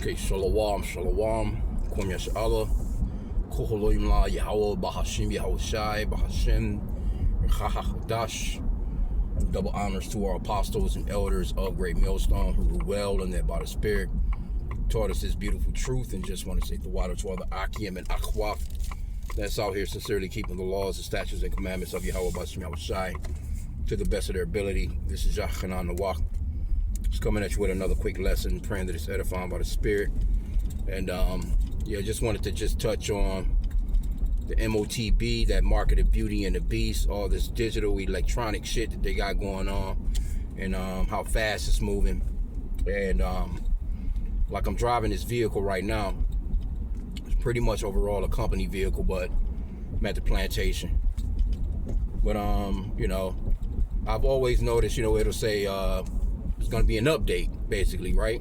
Okay, shalom, shalom. Kwam Yasha'Allah. Koholoim la Yahweh, Bahashim, Yahweh Shai, Bahashim, Chachachadash. Double honors to our apostles and elders of Great Millstone who rule well and that by the Spirit taught us this beautiful truth. And just want to say the water to all the Akim and Akhwaf that's out here sincerely keeping the laws, the statutes, and commandments of Yahweh, Bahashim, Yahweh Shai to the best of their ability. This is Yachanan Nawak. Just coming at you with another quick lesson, praying that it's edifying by the Spirit. And just wanted to just touch on the MOTB, that market of Beauty and the Beast, all this digital electronic shit that they got going on, and how fast it's moving. And like I'm driving this vehicle right now. It's pretty much overall a company vehicle, but I'm at the plantation. But I've always noticed, it'll say it's going to be an update, basically, right?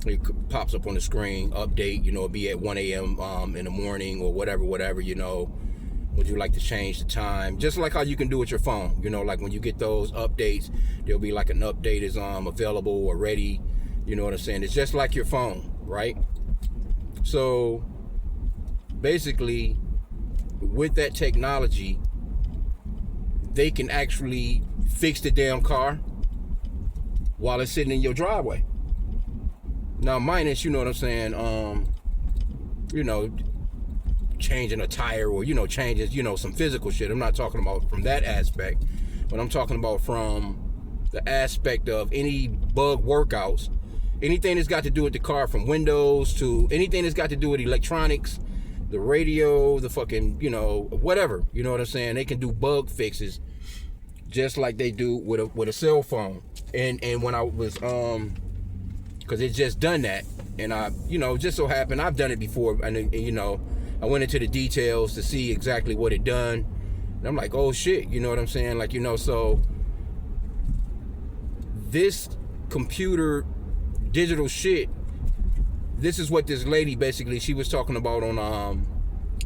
It pops up on the screen, update, it'll be at 1 a.m. In the morning or whatever, would you like to change the time? Just like how you can do with your phone, like when you get those updates, there'll be like an update is available or ready, you know what I'm saying? It's just like your phone, right? So basically, with that technology, they can actually fix the damn car while it's sitting in your driveway. Now, minus, changing a tire or, changes, some physical shit. I'm not talking about from that aspect, but I'm talking about from the aspect of any bug workouts, anything that's got to do with the car, from windows to anything that's got to do with electronics, the radio, the fucking, whatever, you know what I'm saying? They can do bug fixes just like they do with a cell phone. And when I was, because it's just done that, and I, just so happened I've done it before, and I went into the details to see exactly what it done, and I'm like, oh shit, you know what I'm saying? Like, so this computer digital shit, this is what this lady basically, she was talking about on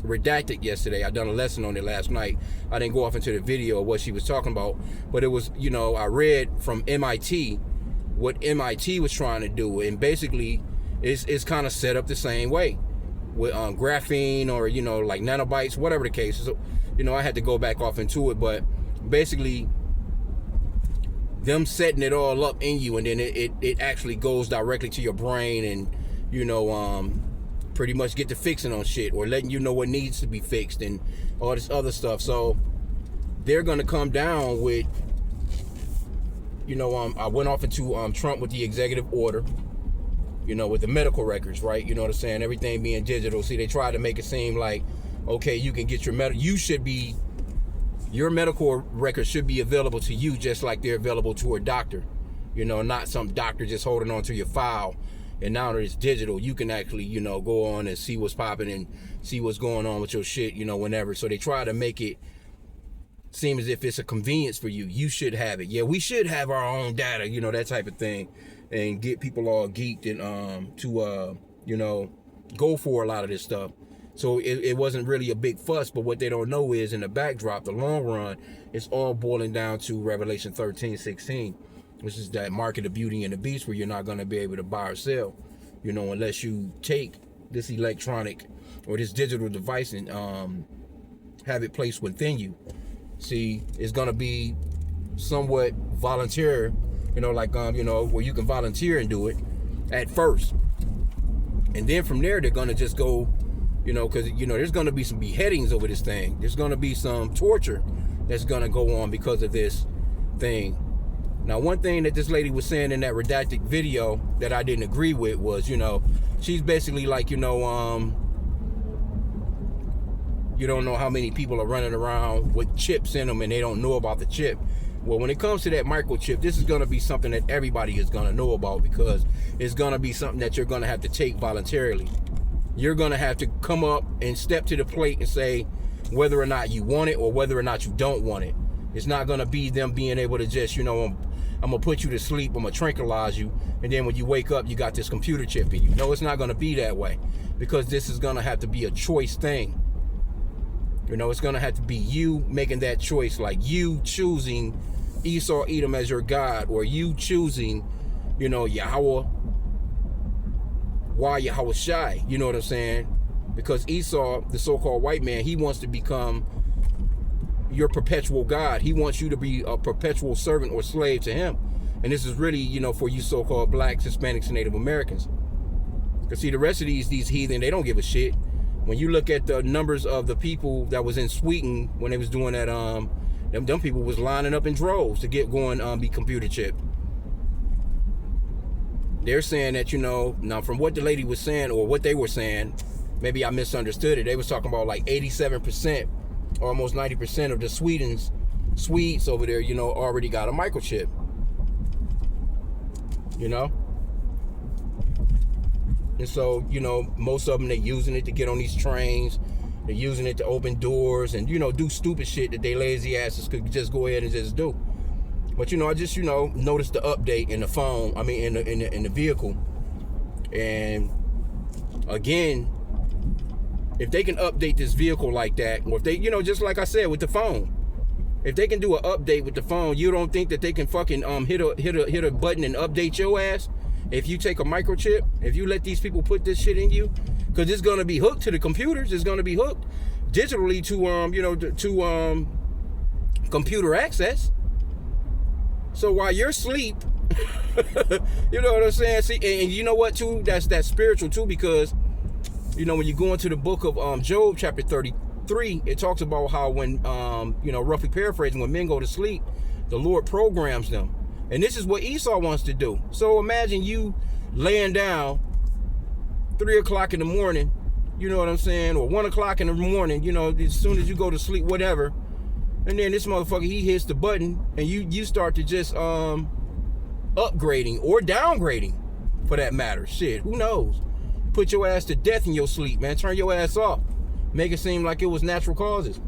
Redacted yesterday. I done a lesson on it last night. I didn't go off into the video of what she was talking about, but it was, I read from MIT what MIT was trying to do, and basically it's kind of set up the same way with graphene or like nanobytes, whatever the case. So I had to go back off into it, but basically them setting it all up in you, and then it actually goes directly to your brain, and pretty much get to fixing on shit or letting you know what needs to be fixed and all this other stuff. So they're gonna come down with, I went off into Trump with the executive order, with the medical records, right? You know what I'm saying? Everything being digital. See, they tried to make it seem like, okay, you can get your your medical records should be available to you just like they're available to a doctor, not some doctor just holding on to your file. And now that it's digital, you can actually, go on and see what's popping and see what's going on with your shit, whenever. So they try to make it seem as if it's a convenience for you. You should have it. Yeah, we should have our own data, that type of thing, and get people all geeked and to go for a lot of this stuff. So it wasn't really a big fuss, but what they don't know is in the backdrop, the long run, it's all boiling down to Revelation 13:16. Which is that market of Beauty and the Beast, where you're not going to be able to buy or sell, unless you take this electronic or this digital device and have it placed within you. See, it's going to be somewhat volunteer, where you can volunteer and do it at first. And then from there, they're going to just go, because, there's going to be some beheadings over this thing. There's going to be some torture that's going to go on because of this thing. Now, one thing that this lady was saying in that redacted video that I didn't agree with was, she's basically like, you don't know how many people are running around with chips in them and they don't know about the chip. Well, when it comes to that microchip, this is going to be something that everybody is going to know about, because it's going to be something that you're going to have to take voluntarily. You're going to have to come up and step to the plate and say whether or not you want it or whether or not you don't want it. It's not going to be them being able to just, I'm going to put you to sleep, I'm going to tranquilize you, and then when you wake up, you got this computer chip in you. No, it's not going to be that way, because this is going to have to be a choice thing. It's going to have to be you making that choice, like you choosing Esau, Edom as your God, or you choosing, Yahweh why Yahweh Shai, you know what I'm saying? Because Esau, the so-called white man, he wants to become your perpetual God. He wants you to be a perpetual servant or slave to him. And this is really, you know, for you so-called blacks, Hispanics, and Native Americans. Because see, the rest of these heathen, they don't give a shit. When you look at the numbers of the people that was in Sweden when they was doing that, them people was lining up in droves to get going, be computer chipped. They're saying that, you know, now from what the lady was saying or what they were saying, maybe I misunderstood it. They was talking about like 87%, almost 90% of the Swedes over there, you know, already got a microchip. You know? And so, you know, most of them, they're using it to get on these trains. They're using it to open doors and, you know, do stupid shit that they lazy asses could just go ahead and just do. But, you know, I just, you know, noticed the update in the phone, I mean, in the vehicle. And again, if they can update this vehicle like that, or if they, you know, just like I said with the phone, if they can do an update with the phone, you don't think that they can fucking hit a button and update your ass? If you take a microchip, if you let these people put this shit in you, because it's gonna be hooked to the computers, it's gonna be hooked digitally to you know, to computer access. So while you're asleep, you know what I'm saying? See, and you know what too? That's spiritual too, because you know when you go into the book of Job, chapter 33, it talks about how when you know, roughly paraphrasing, when men go to sleep, the Lord programs them. And this is what Esau wants to do. So imagine you laying down 3 o'clock in the morning, you know what I'm saying, or 1 o'clock in the morning, you know, as soon as you go to sleep, whatever. And then this motherfucker, he hits the button and you start to just upgrading or downgrading, for that matter. Shit, who knows? Put your ass to death in your sleep, man. Turn your ass off. Make it seem like it was natural causes.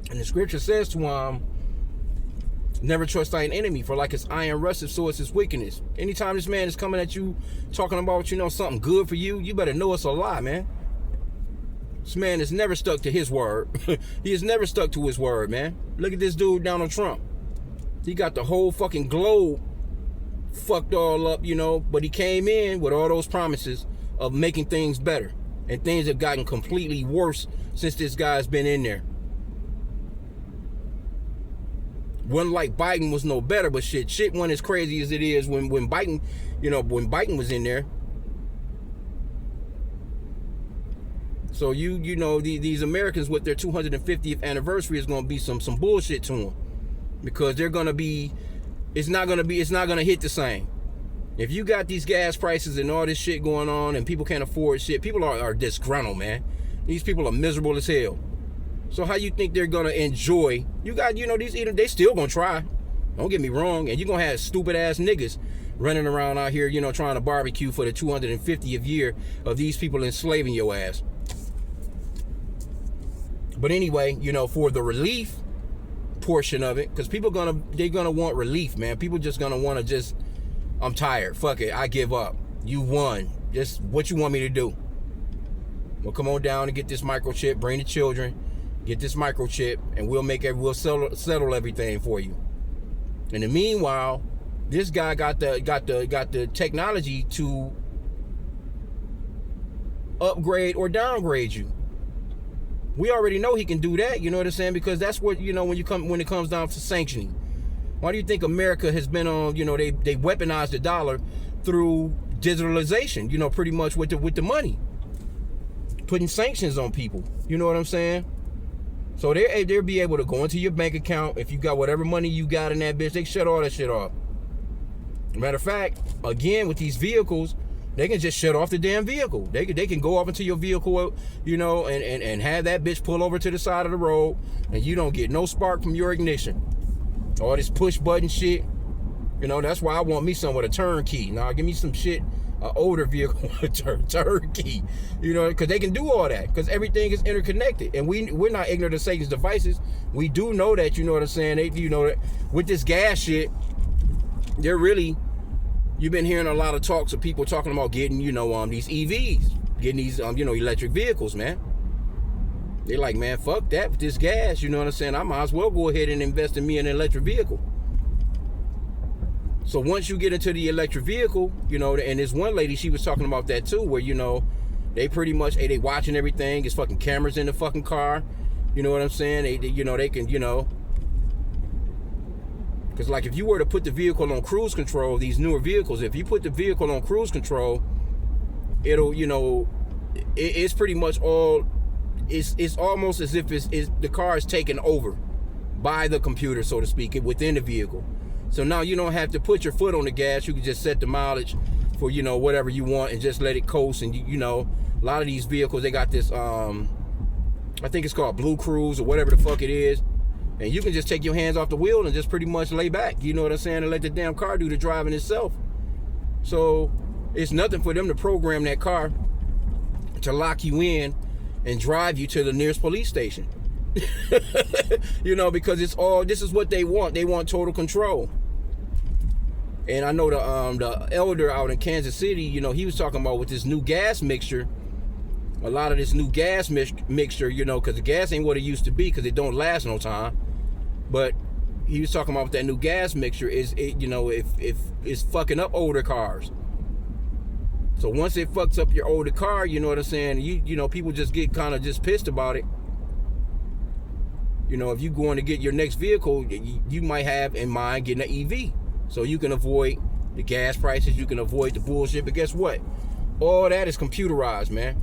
And the scripture says to never trust thine enemy, for like his iron rusteth, so is his wickedness. Anytime this man is coming at you talking about, you know, something good for you, you better know it's a lie, man. This man has never stuck to his word. He has never stuck to his word, man. Look at this dude, Donald Trump. He got the whole fucking globe fucked all up, you know, but he came in with all those promises of making things better. And things have gotten completely worse since this guy's been in there. Wasn't like Biden was no better, but shit wasn't as crazy as it is when Biden, you know, when Biden was in there. So you know, these Americans with their 250th anniversary is gonna be some bullshit to them, because they're gonna be, it's not gonna hit the same. If you got these gas prices and all this shit going on and people can't afford shit, people are disgruntled, man. These people are miserable as hell. So how you think they're gonna enjoy? You got, you know, these eaters, they still gonna try. Don't get me wrong. And you're gonna have stupid ass niggas running around out here, you know, trying to barbecue for the 250th year of these people enslaving your ass. But anyway, you know, for the relief portion of it, because they're gonna want relief, man. People just gonna want to just, I'm tired. Fuck it. I give up. You won. Just what you want me to do. Well, come on down and get this microchip. Bring the children. Get this microchip, and we'll settle everything for you. In the meanwhile, this guy got the technology to upgrade or downgrade you. We already know he can do that, you know what I'm saying? Because that's what, you know, when it comes down to sanctioning. Why do you think America has been on, you know, they weaponized the dollar through digitalization, you know, pretty much with the money. Putting sanctions on people. You know what I'm saying? So they'll be able to go into your bank account. If you got whatever money you got in that bitch, they shut all that shit off. Matter of fact, again, with these vehicles, they can just shut off the damn vehicle. They can go up into your vehicle, you know, and have that bitch pull over to the side of the road, and you don't get no spark from your ignition. All this push button shit. You know, that's why I want me some with a turnkey. Now, give me some shit, an older vehicle with a turnkey. You know, because they can do all that. Because everything is interconnected. And we're not ignorant of Satan's devices. We do know that, you know what I'm saying? You know that with this gas shit, they're really, you've been hearing a lot of talks of people talking about getting, you know, these EVs, getting these, you know, electric vehicles, man. They're like, man, fuck that with this gas. You know what I'm saying? I might as well go ahead and invest in me an electric vehicle. So once you get into the electric vehicle, you know, and there's one lady, she was talking about that too, where, you know, they pretty much, they watching everything. It's fucking cameras in the fucking car. You know what I'm saying? They you know, they can, you know, because like if you were to put the vehicle on cruise control, these newer vehicles, if you put the vehicle on cruise control, it'll, you know, it's pretty much all, it's almost as if the car is taken over by the computer, so to speak, within the vehicle. So now you don't have to put your foot on the gas. You can just set the mileage for, you know, whatever you want and just let it coast. And, you know, a lot of these vehicles, they got this, I think it's called Blue Cruise or whatever the fuck it is. And you can just take your hands off the wheel and just pretty much lay back. You know what I'm saying? And let the damn car do the driving itself. So it's nothing for them to program that car to lock you in and drive you to the nearest police station. You know, because it's all, this is what they want. They want total control. And I know the elder out in Kansas City, you know, he was talking about with this new gas mixture, a lot of this new gas mixture, you know, because the gas ain't what it used to be because it don't last no time. But he was talking about that new gas mixture is, you know, if it's fucking up older cars. So once it fucks up your older car, you know what I'm saying, you know, people just get kind of just pissed about it. You know, if you're going to get your next vehicle, you might have in mind getting an EV. So you can avoid the gas prices, you can avoid the bullshit. But guess what? All that is computerized, man.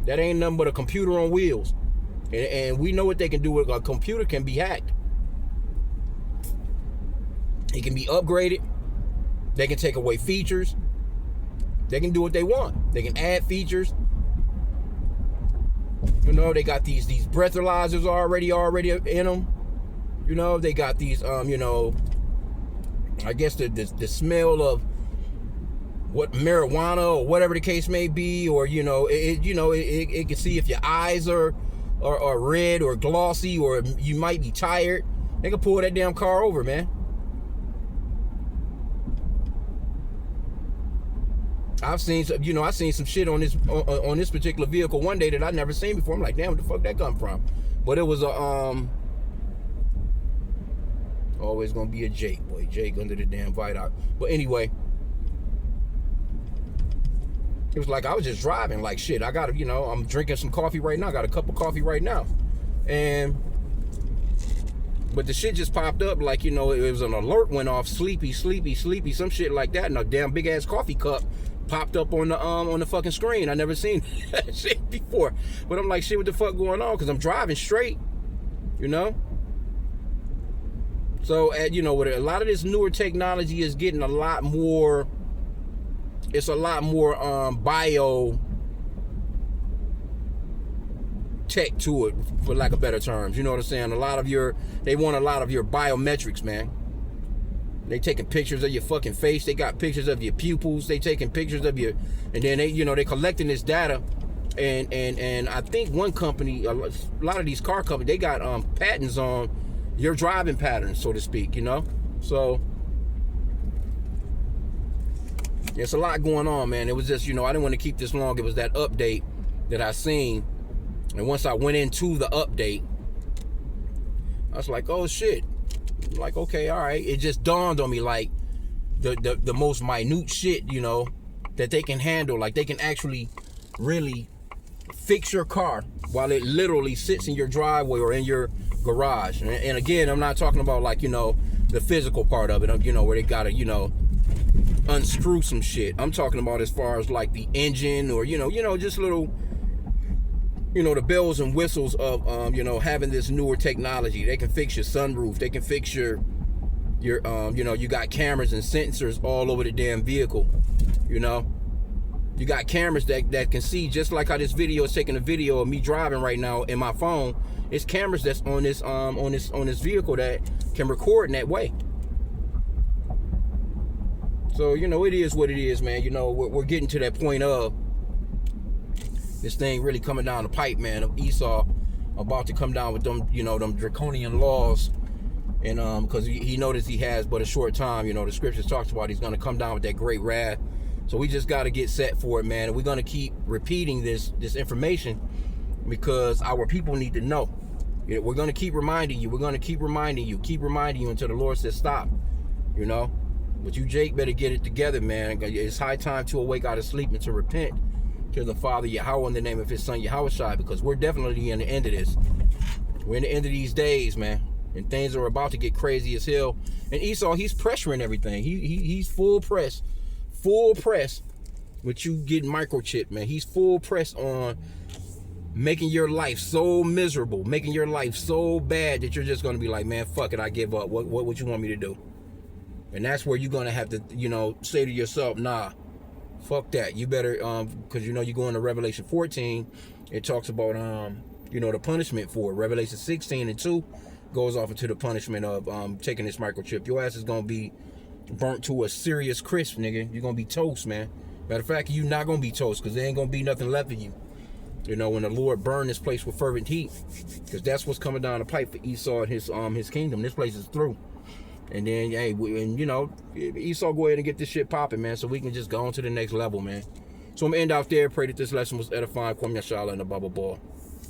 That ain't nothing but a computer on wheels. And we know what they can do with a computer. Can be hacked. It can be upgraded. They can take away features. They can do what they want. They can add features. You know, they got these breathalyzers already in them. You know, they got these, you know, I guess the smell of what marijuana or whatever the case may be, or, you know, it can see if your eyes are red or glossy, or you might be tired. They can pull that damn car over, man. I've seen some shit on this particular vehicle one day that I'd never seen before. I'm like, damn, where the fuck that come from? But it was a always gonna be a Jake, boy. Jake under the damn viaduct. But anyway, it was like I was just driving like shit. I got, you know, I'm drinking some coffee right now. I got a cup of coffee right now, but the shit just popped up like, you know, it was an alert went off, sleepy, some shit like that, and a damn big ass coffee cup popped up on the fucking screen. I never seen that shit before. But I'm like, shit, what the fuck going on? Because I'm driving straight, you know. So, you know, with a lot of this newer technology is getting a lot more. It's a lot more bio tech to it, for lack of better terms. You know what I'm saying? They want a lot of your biometrics, man. They taking pictures of your fucking face. They got pictures of your pupils. They taking pictures of your, and then they, you know, they collecting this data, and I think one company, a lot of these car companies, they got patents on your driving patterns, so to speak. You know, so there's a lot going on, man. It was just, you know, I didn't want to keep this long. It was that update that I seen, and once I went into the update, I was like, oh shit. Like, okay, all right. It just dawned on me, like, the most minute shit, you know, that they can handle. Like, they can actually really fix your car while it literally sits in your driveway or in your garage. And again, I'm not talking about, like, you know, the physical part of it, you know, where they gotta, you know, unscrew some shit. I'm talking about as far as like the engine, or, you know, just little, you know, the bells and whistles of, you know, having this newer technology. They can fix your sunroof. They can fix your, you know, you got cameras and sensors all over the damn vehicle. You know, you got cameras that can see, just like how this video is taking a video of me driving right now in my phone. It's cameras that's on this vehicle that can record in that way. So, you know, it is what it is, man. You know, we're getting to that point of this thing really coming down the pipe, man, of Esau about to come down with them, you know, them draconian laws. And because he noticed he has but a short time, you know, the scriptures talks about he's going to come down with that great wrath. So we just got to get set for it, man. And we're going to keep repeating this information because our people need to know. You know, we're going to keep reminding you. We're going to keep reminding you until the Lord says stop, you know. But you, Jake, better get it together, man. It's high time to awake out of sleep and to repent to the Father Yahweh in the name of his son Yahushua, because we're definitely in the end of this. We're in the end of these days, man. And things are about to get crazy as hell. And Esau, he's pressuring everything. He's full press. Full press with you getting microchip, man. He's full press on making your life so miserable, making your life so bad that you're just going to be like, man, fuck it, I give up. What would you want me to do? And that's where you're going to have to, say to yourself, nah, fuck that. You better, because, you go into Revelation 14, it talks about, the punishment for it. Revelation 16 and 2 goes off into the punishment of taking this microchip. Your ass is going to be burnt to a serious crisp, nigga. You're going to be toast, man. Matter of fact, you're not going to be toast, because there ain't going to be nothing left of you. When the Lord burn this place with fervent heat, because that's what's coming down the pipe for Esau and his kingdom. This place is through. And then, hey, Esau, go ahead and get this shit popping, man, so we can just go on to the next level, man. So I'm going to end out there. Pray that this lesson was edifying. Kwam Yashala and the Bubble Ball.